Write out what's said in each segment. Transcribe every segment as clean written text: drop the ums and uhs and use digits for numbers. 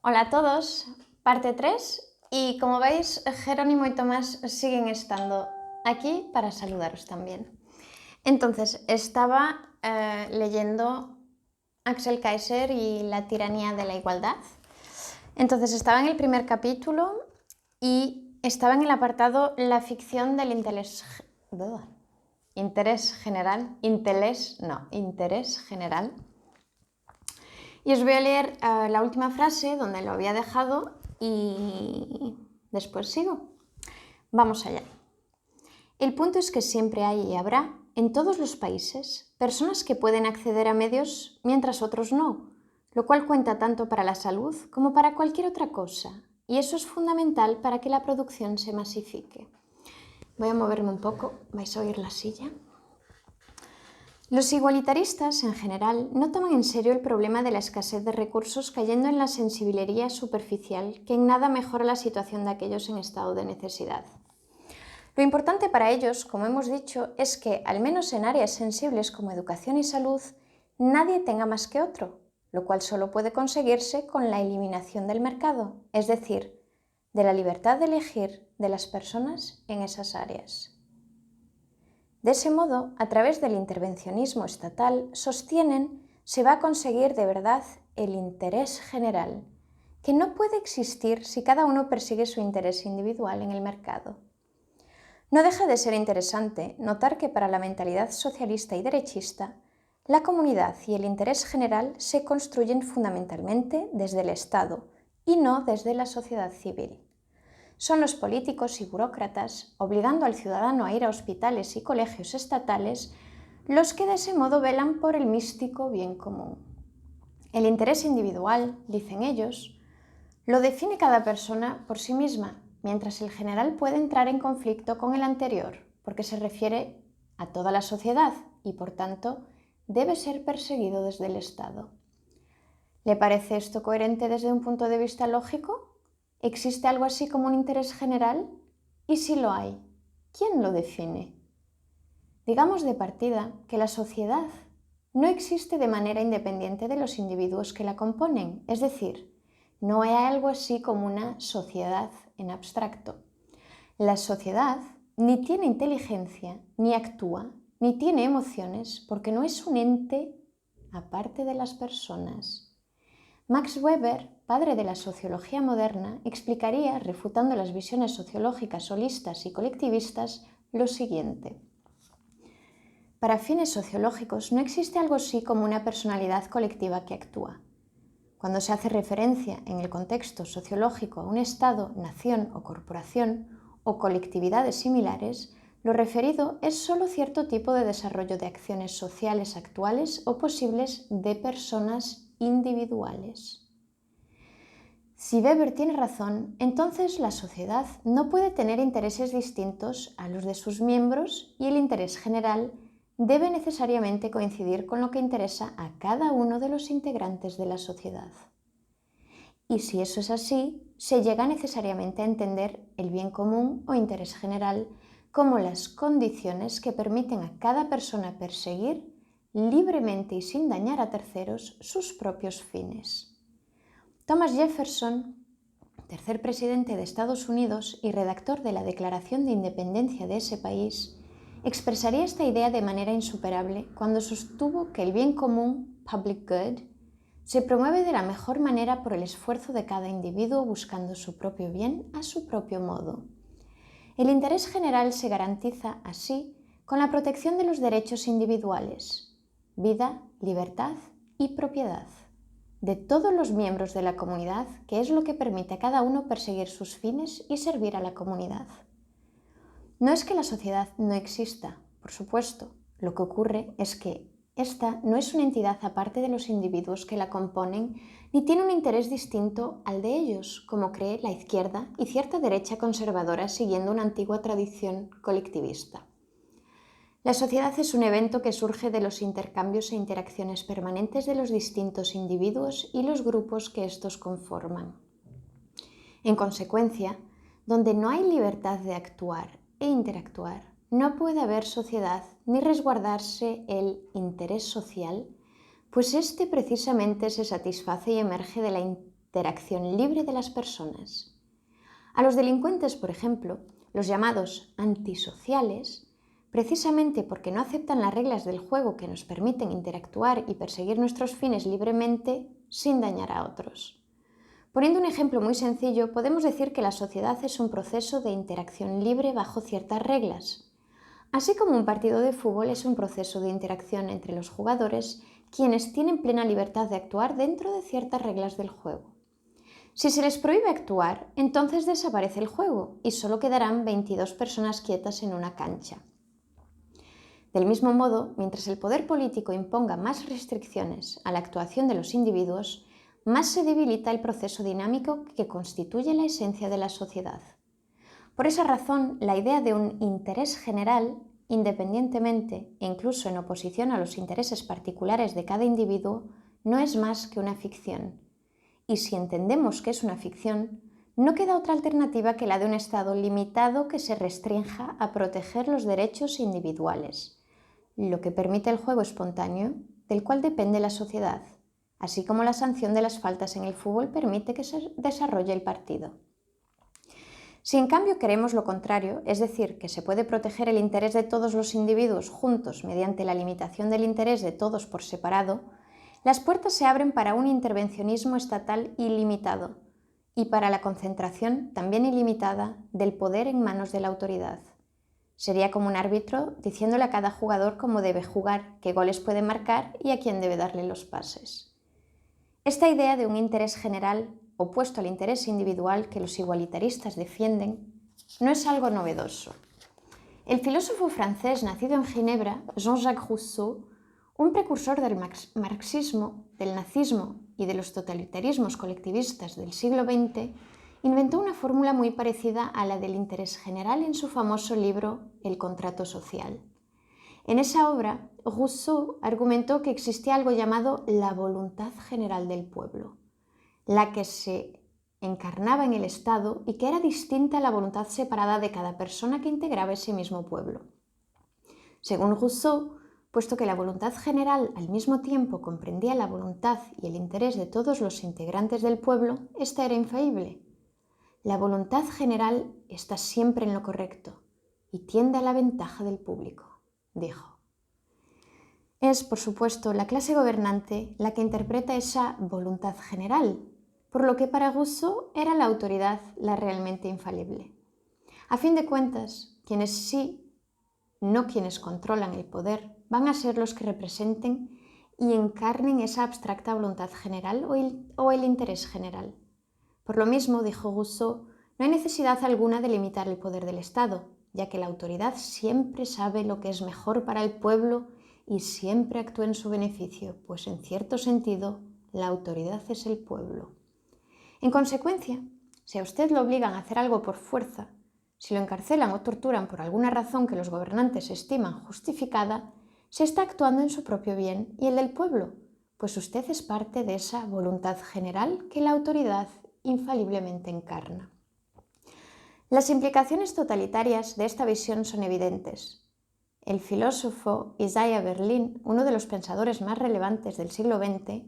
Hola a todos, parte 3 y como veis Jerónimo y Tomás siguen estando aquí para saludaros también. Entonces estaba leyendo Axel Kaiser y la tiranía de la igualdad. Entonces estaba en el primer capítulo y estaba en el apartado la ficción del interés general, interés general. Y os voy a leer la última frase donde lo había dejado y después sigo. Vamos allá. El punto es que siempre hay y habrá, en todos los países, personas que pueden acceder a medios mientras otros no, lo cual cuenta tanto para la salud como para cualquier otra cosa, y eso es fundamental para que la producción se masifique. Voy a moverme un poco, vais a oír la silla. Los igualitaristas, en general, no toman en serio el problema de la escasez de recursos cayendo en la sensiblería superficial que en nada mejora la situación de aquellos en estado de necesidad. Lo importante para ellos, como hemos dicho, es que, al menos en áreas sensibles como educación y salud, nadie tenga más que otro, lo cual solo puede conseguirse con la eliminación del mercado, es decir, de la libertad de elegir de las personas en esas áreas. De ese modo, a través del intervencionismo estatal, sostienen, se va a conseguir de verdad el interés general, que no puede existir si cada uno persigue su interés individual en el mercado. No deja de ser interesante notar que para la mentalidad socialista y derechista, la comunidad y el interés general se construyen fundamentalmente desde el Estado y no desde la sociedad civil. Son los políticos y burócratas, obligando al ciudadano a ir a hospitales y colegios estatales, los que de ese modo velan por el místico bien común. El interés individual, dicen ellos, lo define cada persona por sí misma, mientras el general puede entrar en conflicto con el anterior, porque se refiere a toda la sociedad y, por tanto, debe ser perseguido desde el Estado. ¿Le parece esto coherente desde un punto de vista lógico? ¿Existe algo así como un interés general? Y si lo hay, ¿quién lo define? Digamos de partida que la sociedad no existe de manera independiente de los individuos que la componen, es decir, no hay algo así como una sociedad en abstracto. La sociedad ni tiene inteligencia, ni actúa, ni tiene emociones, porque no es un ente aparte de las personas. Max Weber, padre de la sociología moderna, explicaría, refutando las visiones sociológicas holistas y colectivistas, lo siguiente. Para fines sociológicos no existe algo así como una personalidad colectiva que actúa. Cuando se hace referencia en el contexto sociológico a un Estado, nación o corporación o colectividades similares, lo referido es solo cierto tipo de desarrollo de acciones sociales actuales o posibles de personas individuales. Si Weber tiene razón, entonces la sociedad no puede tener intereses distintos a los de sus miembros y el interés general debe necesariamente coincidir con lo que interesa a cada uno de los integrantes de la sociedad. Y si eso es así, se llega necesariamente a entender el bien común o interés general como las condiciones que permiten a cada persona perseguir libremente y sin dañar a terceros sus propios fines. Thomas Jefferson, tercer presidente de Estados Unidos y redactor de la Declaración de Independencia de ese país, expresaría esta idea de manera insuperable cuando sostuvo que el bien común, public good, se promueve de la mejor manera por el esfuerzo de cada individuo buscando su propio bien a su propio modo. El interés general se garantiza así con la protección de los derechos individuales, vida, libertad y propiedad, de todos los miembros de la comunidad, que es lo que permite a cada uno perseguir sus fines y servir a la comunidad. No es que la sociedad no exista, por supuesto. Lo que ocurre es que esta no es una entidad aparte de los individuos que la componen, ni tiene un interés distinto al de ellos, como cree la izquierda y cierta derecha conservadora siguiendo una antigua tradición colectivista. La sociedad es un evento que surge de los intercambios e interacciones permanentes de los distintos individuos y los grupos que estos conforman. En consecuencia, donde no hay libertad de actuar e interactuar, no puede haber sociedad ni resguardarse el interés social, pues éste precisamente se satisface y emerge de la interacción libre de las personas. A los delincuentes, por ejemplo, los llamados antisociales, precisamente porque no aceptan las reglas del juego que nos permiten interactuar y perseguir nuestros fines libremente sin dañar a otros. Poniendo un ejemplo muy sencillo, podemos decir que la sociedad es un proceso de interacción libre bajo ciertas reglas, así como un partido de fútbol es un proceso de interacción entre los jugadores, quienes tienen plena libertad de actuar dentro de ciertas reglas del juego. Si se les prohíbe actuar, entonces desaparece el juego y solo quedarán 22 personas quietas en una cancha. Del mismo modo, mientras el poder político imponga más restricciones a la actuación de los individuos, más se debilita el proceso dinámico que constituye la esencia de la sociedad. Por esa razón, la idea de un interés general, independientemente e incluso en oposición a los intereses particulares de cada individuo, no es más que una ficción. Y si entendemos que es una ficción, no queda otra alternativa que la de un Estado limitado que se restrinja a proteger los derechos individuales, lo que permite el juego espontáneo del cual depende la sociedad, así como la sanción de las faltas en el fútbol permite que se desarrolle el partido. Si en cambio queremos lo contrario, es decir, que se puede proteger el interés de todos los individuos juntos mediante la limitación del interés de todos por separado, las puertas se abren para un intervencionismo estatal ilimitado y para la concentración también ilimitada del poder en manos de la autoridad. Sería como un árbitro diciéndole a cada jugador cómo debe jugar, qué goles puede marcar y a quién debe darle los pases. Esta idea de un interés general opuesto al interés individual que los igualitaristas defienden no es algo novedoso. El filósofo francés nacido en Ginebra, Jean-Jacques Rousseau, un precursor del marxismo, del nazismo y de los totalitarismos colectivistas del siglo XX, inventó una fórmula muy parecida a la del interés general en su famoso libro El contrato social. En esa obra, Rousseau argumentó que existía algo llamado la voluntad general del pueblo, la que se encarnaba en el Estado y que era distinta a la voluntad separada de cada persona que integraba ese mismo pueblo. Según Rousseau, puesto que la voluntad general al mismo tiempo comprendía la voluntad y el interés de todos los integrantes del pueblo, esta era infalible. La voluntad general está siempre en lo correcto y tiende a la ventaja del público, dijo. Es, por supuesto, la clase gobernante la que interpreta esa voluntad general, por lo que para Rousseau era la autoridad la realmente infalible. A fin de cuentas, quienes sí, no quienes controlan el poder, van a ser los que representen y encarnen esa abstracta voluntad general o el interés general. Por lo mismo, dijo Rousseau, no hay necesidad alguna de limitar el poder del Estado, ya que la autoridad siempre sabe lo que es mejor para el pueblo y siempre actúa en su beneficio, pues en cierto sentido, la autoridad es el pueblo. En consecuencia, si a usted lo obligan a hacer algo por fuerza, si lo encarcelan o torturan por alguna razón que los gobernantes estiman justificada, se está actuando en su propio bien y el del pueblo, pues usted es parte de esa voluntad general que la autoridad infaliblemente encarna. Las implicaciones totalitarias de esta visión son evidentes. El filósofo Isaiah Berlin, uno de los pensadores más relevantes del siglo XX,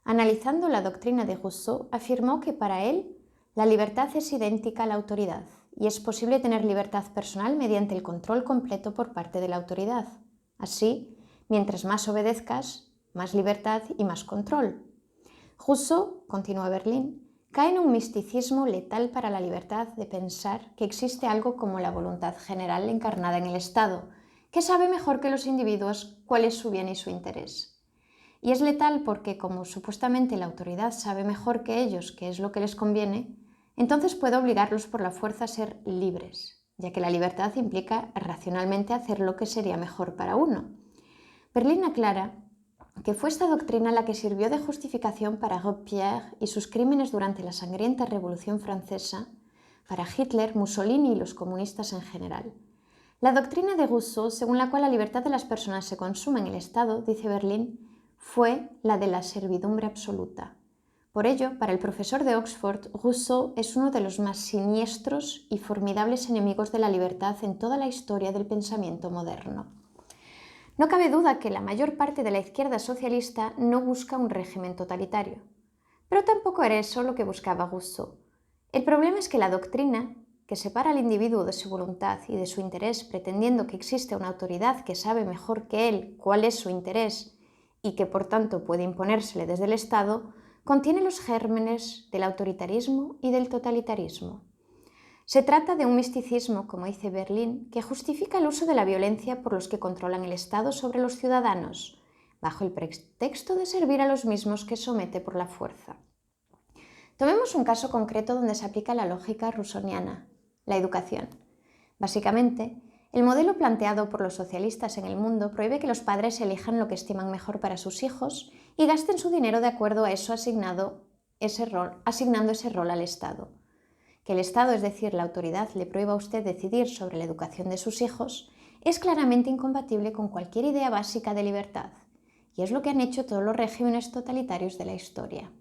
analizando la doctrina de Rousseau, afirmó que para él la libertad es idéntica a la autoridad y es posible tener libertad personal mediante el control completo por parte de la autoridad. Así, mientras más obedezcas, más libertad y más control. Rousseau, continúa Berlin, cae en un misticismo letal para la libertad de pensar que existe algo como la voluntad general encarnada en el Estado, que sabe mejor que los individuos cuál es su bien y su interés. Y es letal porque, como supuestamente la autoridad sabe mejor que ellos qué es lo que les conviene, entonces puede obligarlos por la fuerza a ser libres, ya que la libertad implica racionalmente hacer lo que sería mejor para uno. Berlin aclara que fue esta doctrina la que sirvió de justificación para Robespierre y sus crímenes durante la sangrienta Revolución Francesa, para Hitler, Mussolini y los comunistas en general. La doctrina de Rousseau, según la cual la libertad de las personas se consume en el Estado, dice Berlin, fue la de la servidumbre absoluta. Por ello, para el profesor de Oxford, Rousseau es uno de los más siniestros y formidables enemigos de la libertad en toda la historia del pensamiento moderno. No cabe duda que la mayor parte de la izquierda socialista no busca un régimen totalitario, Pero tampoco era eso lo que buscaba Rousseau. El problema es que la doctrina, que separa al individuo de su voluntad y de su interés, pretendiendo que existe una autoridad que sabe mejor que él cuál es su interés y que por tanto puede imponérsele desde el Estado, contiene los gérmenes del autoritarismo y del totalitarismo. Se trata de un misticismo, como dice Berlín, que justifica el uso de la violencia por los que controlan el Estado sobre los ciudadanos, bajo el pretexto de servir a los mismos que somete por la fuerza. Tomemos un caso concreto donde se aplica la lógica rousseauiana, la educación. Básicamente, el modelo planteado por los socialistas en el mundo prohíbe que los padres elijan lo que estiman mejor para sus hijos y gasten su dinero de acuerdo a eso asignando ese rol al Estado. Que el Estado, es decir, la autoridad, le prohíba a usted decidir sobre la educación de sus hijos es claramente incompatible con cualquier idea básica de libertad, y es lo que han hecho todos los regímenes totalitarios de la historia.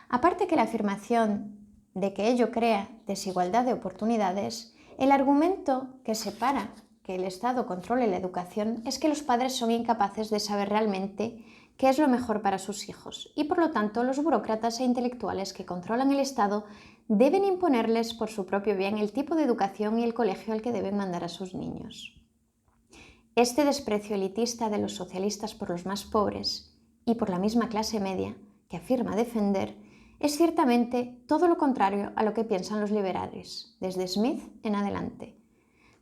Aparte que la afirmación de que ello crea desigualdad de oportunidades, el argumento que separa que el Estado controle la educación es que los padres son incapaces de saber realmente qué es lo mejor para sus hijos y por lo tanto los burócratas e intelectuales que controlan el Estado deben imponerles por su propio bien el tipo de educación y el colegio al que deben mandar a sus niños. Este desprecio elitista de los socialistas por los más pobres y por la misma clase media que afirma defender es ciertamente todo lo contrario a lo que piensan los liberales, desde Smith en adelante.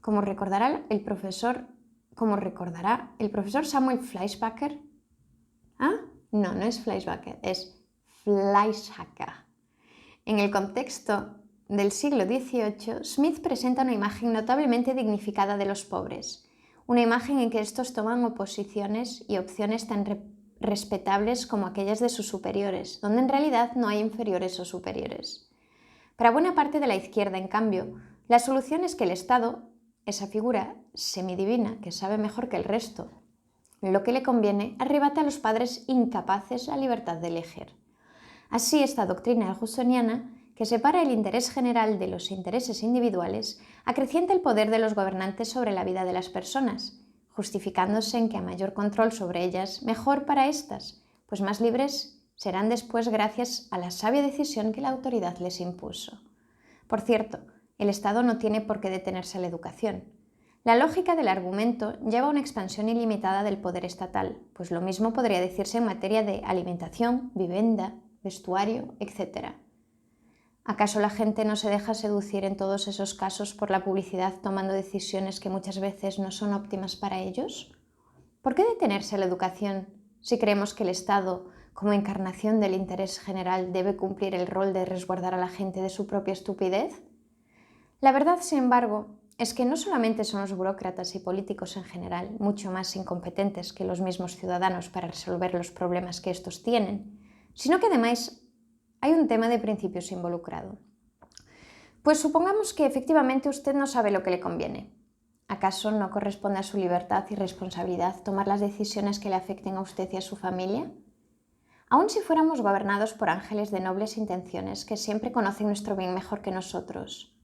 Como recordará el profesor Samuel Fleischhacker. No es Fleischhacker, es Fleischhacker. En el contexto del siglo XVIII, Smith presenta una imagen notablemente dignificada de los pobres, una imagen en que estos toman posiciones y opciones tan respetables como aquellas de sus superiores, donde en realidad no hay inferiores o superiores. Para buena parte de la izquierda, en cambio, la solución es que el Estado, esa figura semidivina que sabe mejor que el resto lo que le conviene, arrebata a los padres incapaces la libertad de elegir. Así, esta doctrina rousseauiana, que separa el interés general de los intereses individuales, acrecienta el poder de los gobernantes sobre la vida de las personas, justificándose en que a mayor control sobre ellas, mejor para éstas, pues más libres serán después gracias a la sabia decisión que la autoridad les impuso. Por cierto, el Estado no tiene por qué detenerse a la educación. La lógica del argumento lleva a una expansión ilimitada del poder estatal, pues lo mismo podría decirse en materia de alimentación, vivienda, vestuario, etc. ¿Acaso la gente no se deja seducir en todos esos casos por la publicidad tomando decisiones que muchas veces no son óptimas para ellos? ¿Por qué detenerse a la educación si creemos que el Estado, como encarnación del interés general, debe cumplir el rol de resguardar a la gente de su propia estupidez? La verdad, sin embargo, es que no solamente son los burócratas y políticos en general mucho más incompetentes que los mismos ciudadanos para resolver los problemas que estos tienen, sino que además hay un tema de principios involucrado. Pues supongamos que efectivamente usted no sabe lo que le conviene. ¿Acaso no corresponde a su libertad y responsabilidad tomar las decisiones que le afecten a usted y a su familia? Aun si fuéramos gobernados por ángeles de nobles intenciones que siempre conocen nuestro bien mejor que nosotros,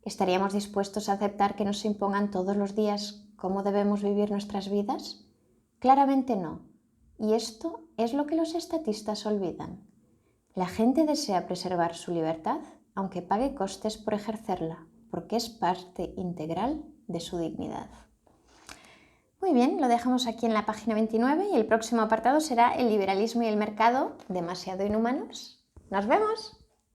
¿estaríamos dispuestos a aceptar que nos impongan todos los días cómo debemos vivir nuestras vidas? Claramente no. Y esto es lo que los estatistas olvidan. La gente desea preservar su libertad, aunque pague costes por ejercerla, porque es parte integral de su dignidad. Muy bien, lo dejamos aquí en la página 29 y el próximo apartado será el liberalismo y el mercado, demasiado inhumanos. ¡Nos vemos!